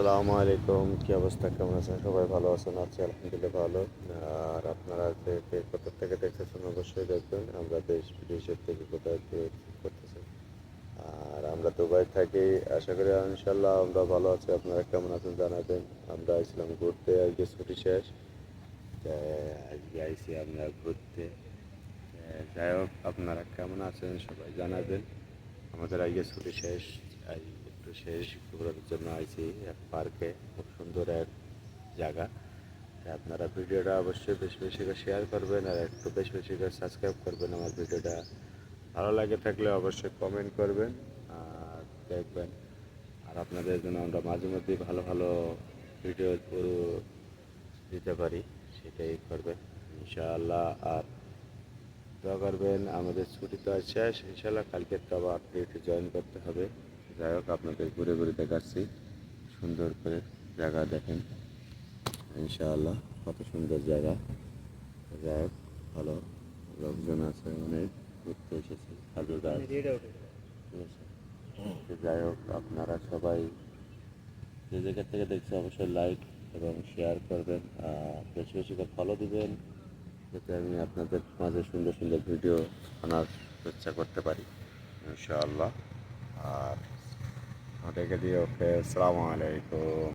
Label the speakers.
Speaker 1: আসসালামু আলাইকুম, কি অবস্থা, কেমন আছেন? সবাই ভালো আছেন? আছি আলহামদুলিল্লাহ ভালো। আর আপনারা কে কোথা থেকে দেখতেছেন অবশ্যই দেখবেন। আমরা দেশ বিদেশের থেকে কোথায় কে কি করতেছেন। আর আমরা দুবাই থাকি। আশা করি ইনশাল্লাহ আমরা ভালো আছি। আপনারা কেমন আছেন জানাবেন। আমরা আসলাম ঘুরতে, আজকে ছুটি শেষ। আজকে আইসি আমরা ঘুরতে। যাই হোক, আপনারা কেমন আছেন সবাই জানাবেন। আমাদের আজকে ছুটি শেষ। আজ একটু শেষ ঘোরার জন্য আইছি এক পার্কে। খুব সুন্দর এক জায়গা। তাই আপনারা ভিডিওটা অবশ্যই বেশি বেশি করে শেয়ার করবেন আর একটু বেশি বেশি করে সাবস্ক্রাইব করবেন। আমার ভিডিওটা ভালো লাগে থাকলে অবশ্যই কমেন্ট করবেন আর দেখবেন। আর আপনাদের জন্য আমরা মাঝে মধ্যেই ভালো ভালো ভিডিও দিতে পারি, সেটাই করবেন ইনশাআল্লাহ। আর দোয়া করবেন। আমাদের ছুটি তো আর শেষ ইনশাআল্লাহ, কালকে তো আবার ডিউটি জয়েন করতে হবে। যাই হোক, আপনাদের ঘুরে ঘুরে দেখাচ্ছি সুন্দর করে জায়গা দেখেন ইনশাআল্লাহ, কত সুন্দর জায়গা। যাই হোক, ভালো লোকজন আছে, অনেক ঘুরতে এসেছি খাজুর গাছ, ঠিক আছে। তো যাই হোক, আপনারা সবাই যে জায়গা থেকে দেখছি অবশ্যই লাইক এবং শেয়ার করবেন আর বেশি বেশি করে ফলো দিবেন, যাতে আমি আপনাদের মাঝে সুন্দর সুন্দর ভিডিও আনার চেষ্টা করতে পারি ইনশাআল্লাহ। আর ওটাকে দিয়ে ওকে, আসসালামু আলাইকুম।